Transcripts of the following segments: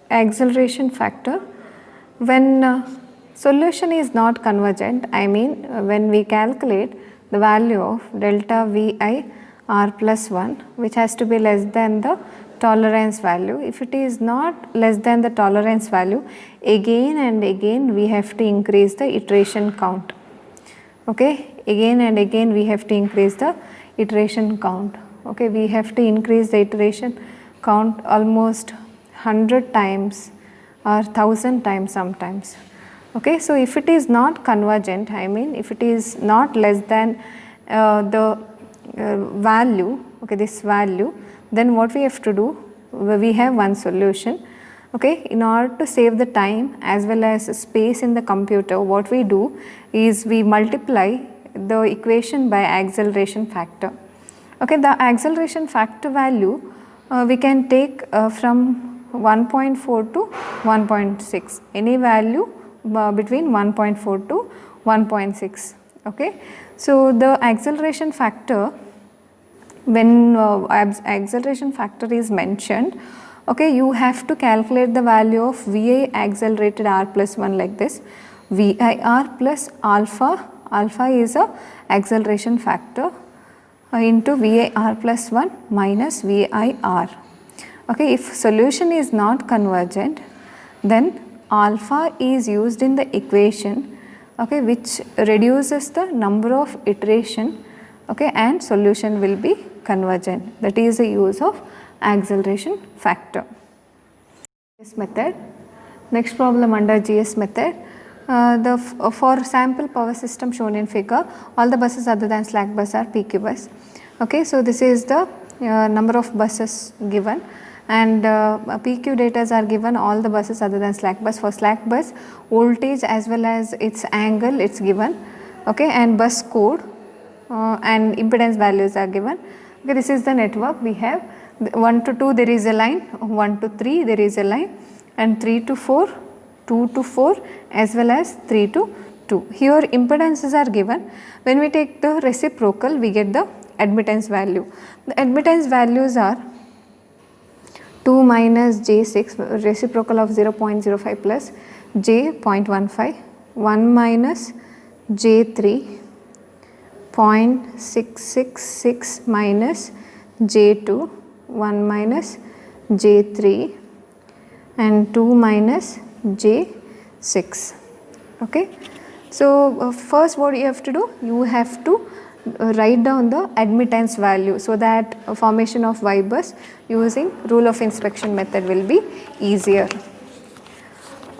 Acceleration factor. When solution is not convergent, I mean when we calculate the value of delta Vi r plus 1, which has to be less than the tolerance value. If it is not less than the tolerance value, again and again we have to increase the iteration count. Okay, again and again we have to increase the iteration count. Okay, we have to increase the iteration count almost 100 times or 1000 times sometimes. Okay, so if it is not convergent, I mean if it is not less than the value, okay, this value, then what we have to do, we have one solution. Okay, in order to save the time as well as space in the computer, what we do is we multiply the equation by acceleration factor. Okay, the acceleration factor value we can take from 1.4 to 1.6, any value between 1.4 to 1.6. Okay, so the acceleration factor, when acceleration factor is mentioned, okay, you have to calculate the value of Vi accelerated r plus 1 like this. VIR plus alpha, alpha is a acceleration factor into VIR plus 1 minus VIR. Okay, if solution is not convergent, then alpha is used in the equation, okay, which reduces the number of iteration, okay, and solution will be convergent. That is the use of acceleration factor. GS method. Next problem under GS method. For sample power system shown in figure, all the buses other than slack bus are PQ bus. Okay, so this is the number of buses given, and PQ data are given all the buses other than slack bus. For slack bus, voltage as well as its angle it's given, okay, and bus code and impedance values are given. Okay, this is the network we have. 1 to 2 there is a line, 1 to 3 there is a line, and 3 to 4, 2 to 4 as well as 3 to 2. Here impedances are given. When we take the reciprocal, we get the admittance value. The admittance values are 2 minus J6, reciprocal of 0.05 plus J0.15, 1 minus J3, 0.666 minus J2, 1 minus J3, and 2 minus J6. Okay, so first what you have to do, you have to write down the admittance value, so that formation of Y bus using rule of inspection method will be easier.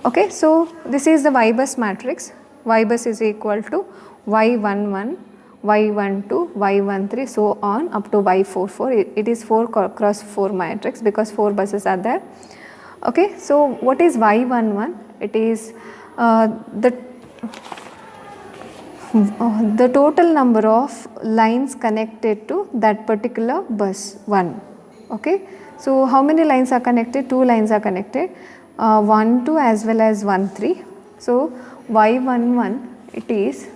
Okay, so this is the Y bus matrix. Y bus is equal to Y11, Y12, Y13, so on up to Y44. It is 4 cross 4 matrix because 4 buses are there. Okay, so what is Y11? It is the total number of lines connected to that particular bus 1. Okay, so how many lines are connected? 2 lines are connected, 1, 2 as well as 1, 3. So Y11 it is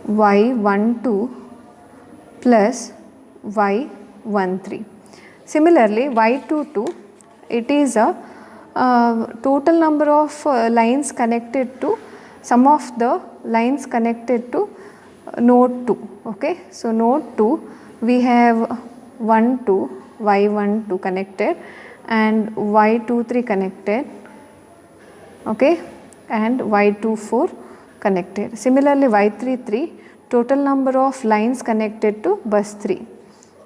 Y12 plus Y13. Similarly, Y22 it is a total number of lines connected to some of the lines connected to node 2. Okay, so node 2 we have 1, 2, Y12 connected and Y23 connected, okay, and Y24 connected. Similarly, Y33 total number of lines connected to bus 3.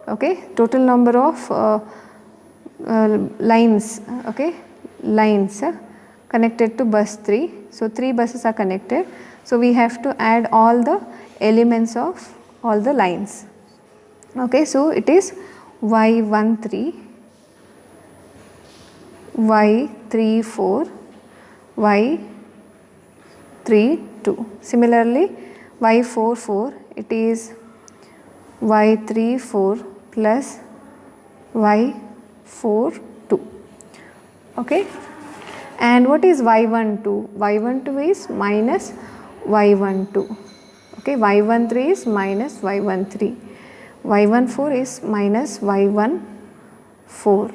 Okay, total number of lines, okay, lines connected to bus 3. So 3 buses are connected. So we have to add all the elements of all the lines. Okay, so it is Y13, Y34, Y32. Similarly, Y44 it is Y34 plus Y 4, 2. Okay, and what is y12? Y12 is minus y12. Okay, y13 is minus y13. y14 is minus y14.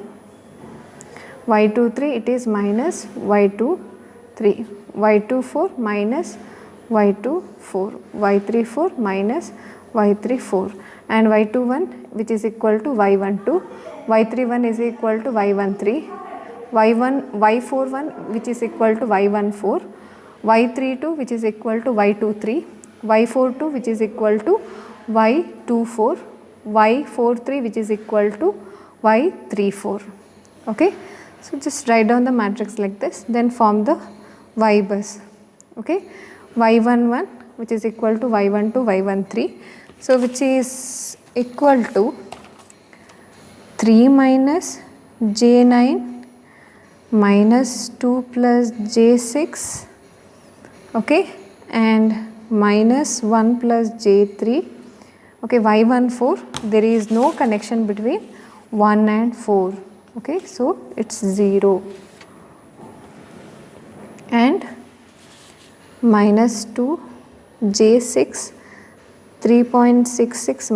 y23 it is minus y23. y24 minus y24. y34 minus y34. And y21 which is equal to y12. y31 is equal to y13. y41 which is equal to y14. y32 which is equal to y23. y42 which is equal to y24. y43 which is equal to y34. Okay, so just write down the matrix like this, then form the y bus. Okay, y11 which is equal to y12, y13, so which is equal to 3 minus j9 minus 2 plus j6, okay, and minus 1 plus j3. Okay, y14 there is no connection between 1 and 4. Okay, so it's 0. And minus 2 j6, 3.66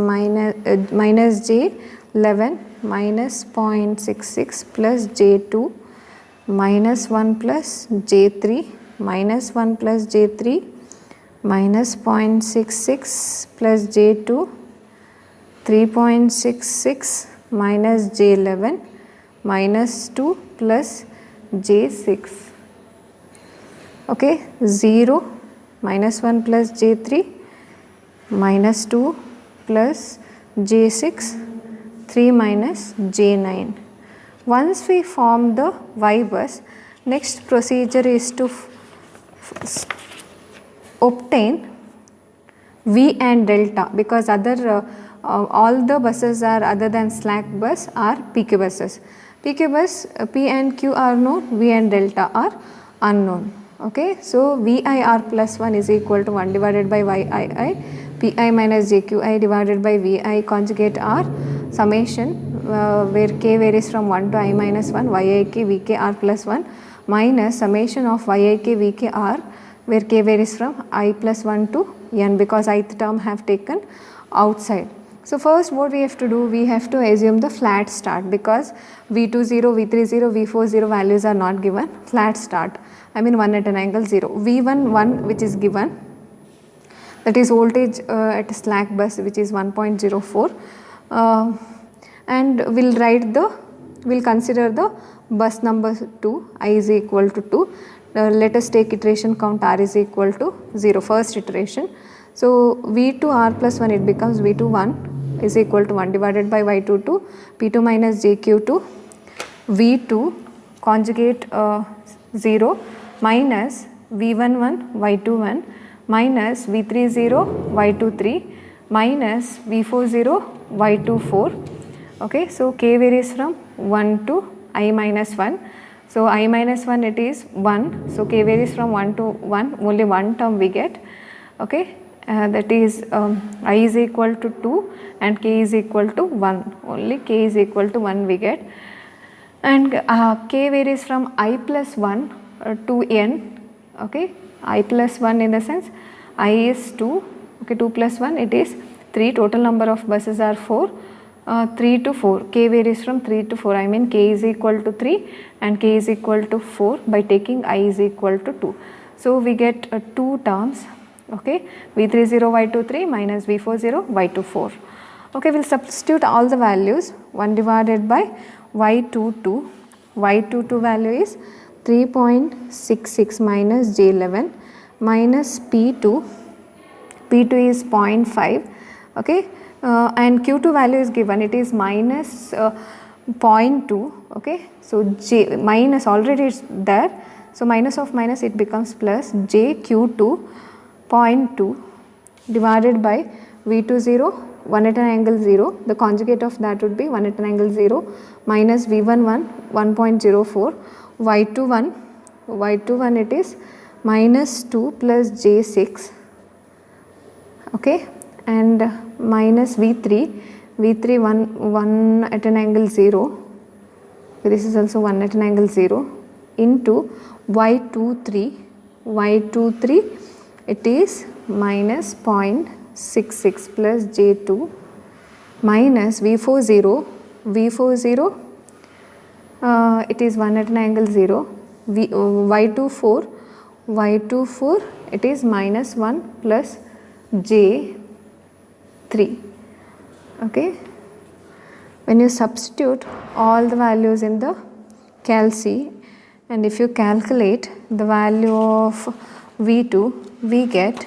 minus j11 minus 0.66 plus j2 minus 1 plus j3 minus 1 plus j3 minus 0.66 plus j2, 3.66 minus j11 minus 2 plus j6. Okay, 0 minus 1 plus j3 minus 2 plus j6, 3 minus j9. Once we form the y bus, next procedure is to obtain V and delta, because other all the buses are other than slack bus are PQ buses. PQ bus P and Q are known, V and delta are unknown. Okay, so VIR plus 1 is equal to 1 divided by YII, PI minus JQI divided by VI conjugate R, summation where k varies from 1 to I minus 1, YIK VK R plus 1 minus summation of YIK VK R where k varies from I plus 1 to n, because ith term have taken outside. So first what we have to do, we have to assume the flat start, because V20, V30, V40 values are not given, flat start, I mean 1 at an angle 0. V1 1 which is given, that is voltage at slack bus which is 1.04, and we'll consider the bus number 2, I is equal to 2. Let us take iteration count R is equal to 0, first iteration. So V2 R plus 1, it becomes V2 1 is equal to 1 divided by Y22, P2 minus JQ2, V2 conjugate 0 minus V11 Y21 minus V30 Y23 minus V40 Y24. Okay, so k varies from 1 to I minus 1. So I minus 1 it is 1. So k varies from 1 to 1, only one term we get. Okay, that is I is equal to 2 and k is equal to 1. Only k is equal to 1 we get. And k varies from I plus 1 to n. Okay, I plus 1 in the sense I is 2. Okay, 2 plus 1 it is 3. Total number of buses are 4. 3 to 4, k varies from 3 to 4, I mean k is equal to 3 and k is equal to 4 by taking I is equal to 2. So we get 2 terms, okay, V30 Y23 minus V40 Y24. Okay, we'll substitute all the values, 1 divided by Y22, Y22 value is 3.66 minus J11 minus P2, P2 is 0.5, okay. And Q2 value is given, it is minus 0.2, okay. So J minus already is there, so minus of minus it becomes plus JQ2 0.2 divided by V20 1 at an angle 0, the conjugate of that would be 1 at an angle 0 minus V11 1.04, Y21 it is minus 2 plus J6, okay, and minus V3 1 at an angle 0 okay, this is also 1 at an angle 0 into y23 it is minus 0.66 plus j2 minus V40 it is 1 at an angle 0, y24 it is minus 1 plus j3. Okay, when you substitute all the values in the calc and if you calculate the value of V2, we get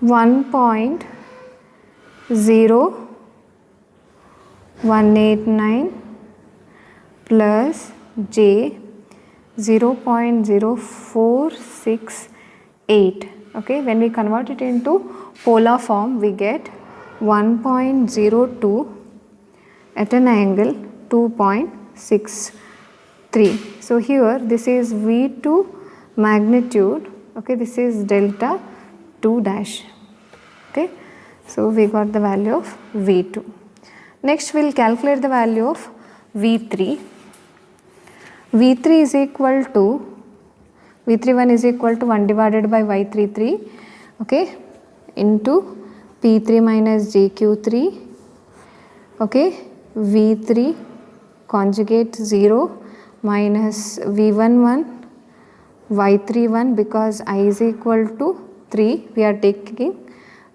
1.0189 plus j 0.0468. Okay, when we convert it into polar form, we get 1.02 at an angle 2.63. So here this is V2 magnitude. Okay, this is delta 2 dash. Okay, so we got the value of V2. Next we will calculate the value of V3. V3 is equal to V31 is equal to 1 divided by Y33, okay, into P3 minus JQ3, okay, V3 conjugate 0 minus V11 Y31 because I is equal to 3 we are taking,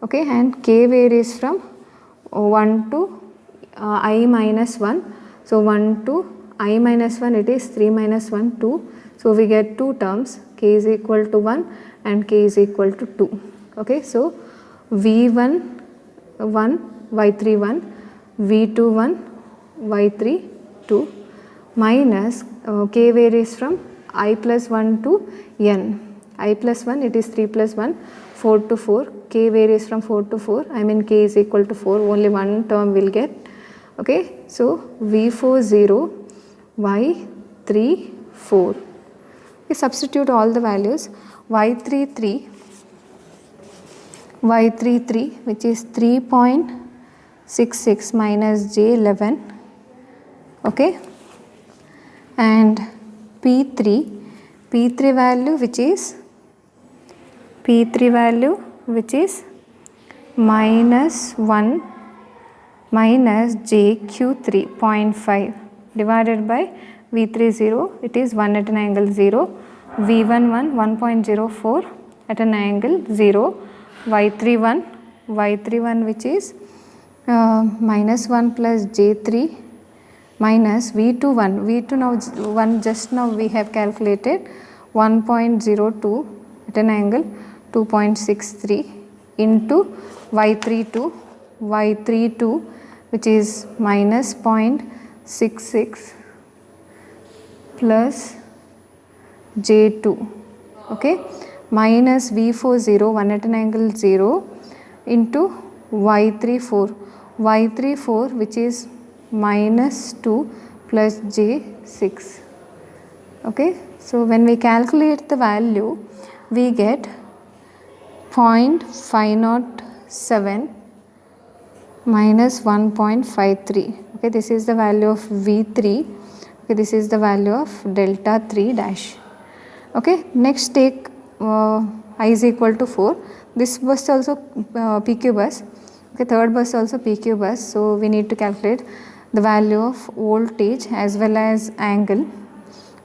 okay, and K varies from 1 to I minus 1. So 1 to I minus 1 it is 3 minus 1 2. So we get two terms, K is equal to 1 and K is equal to 2. Okay, so V1 1 Y31 V21 Y32 minus K varies from I plus 1 to N. I plus 1 it is 3 plus 1 4 to 4, K varies from 4 to 4, I mean K is equal to 4, only one term will get. Okay, so V40 Y34. We substitute all the values. Y33 which is 3.66 minus J11, okay, and P3 value which is minus 1 minus JQ3 0.5 divided by V30 it is 1 at an angle 0, V11 1.04 at an angle 0, Y31 which is minus 1 plus J3 minus V2 now 1 just now we have calculated 1.02 at an angle 2.63 into Y32 which is minus 0.66 plus J2, okay, minus V40 1 at an angle 0 into Y34 which is minus 2 plus J6. Okay, so when we calculate the value we get 0.507 minus 1.53. Okay, this is the value of V3. Okay, this is the value of delta 3 dash. Okay, next take I is equal to 4. This bus also PQ bus. Okay, third bus also PQ bus. So we need to calculate the value of voltage as well as angle.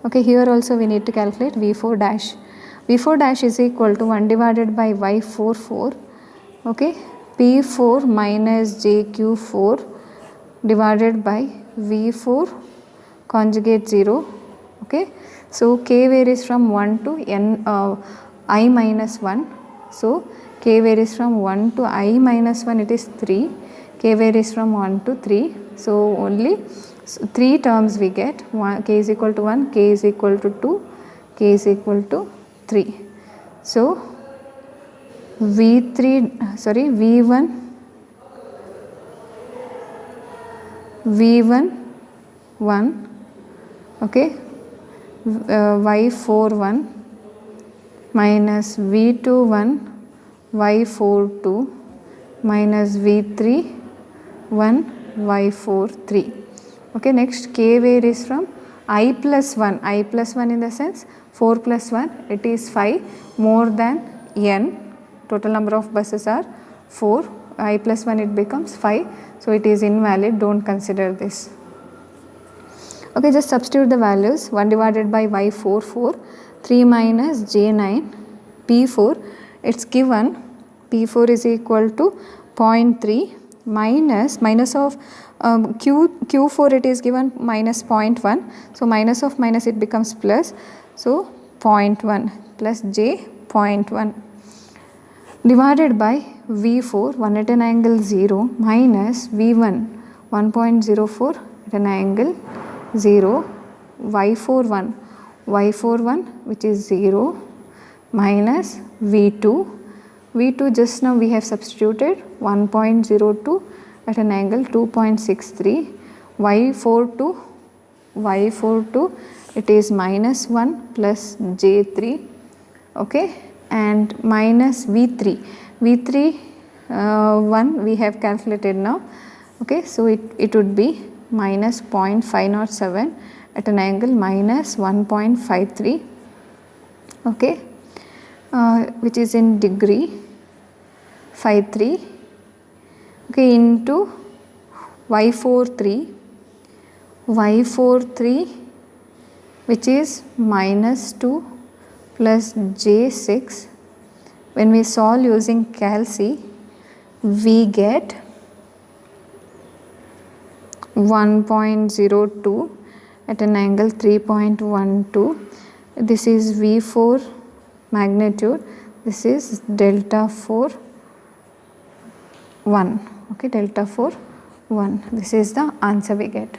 Okay, here also we need to calculate V4 dash. V4 dash is equal to 1 divided by Y44. Okay, P4 minus JQ4 divided by V4 conjugate 0. Okay, so K varies from 1 to N I minus 1. So K varies from 1 to I minus 1 it is 3. K varies from 1 to 3. So only 3 terms we get. K is equal to 1, K is equal to 2, K is equal to 3. So V1 1, okay, Y41 minus V21 Y42 minus V3 1 Y4 3. Okay, next k varies from I plus 1 in the sense 4 plus 1 it is 5 more than n. Total number of buses are 4, I plus 1 it becomes 5, so it is invalid, don't consider this. Okay, just substitute the values. 1 divided by y4 4, 3 minus j9 p4, it's given p4 is equal to 0.3 minus of q4 it is given minus 0.1, so minus of minus it becomes plus, so 0.1 plus j 0.1 divided by v4 1 at an angle 0 minus v1 1.04 at an angle 0, y41 which is 0 minus v2 just now we have substituted 1.02 at an angle 2.63, y42 it is minus 1 plus j3, okay, and minus v3 1 we have calculated now, okay, so it would be minus 0.507 at an angle minus 1.53, okay, which is in degree 53, okay, into y43 which is minus 2 plus j6. When we solve using Calc, we get 1.02 at an angle 3.12. This is V4 magnitude, this is delta 4 1, okay, delta 4 1. This is the answer we get.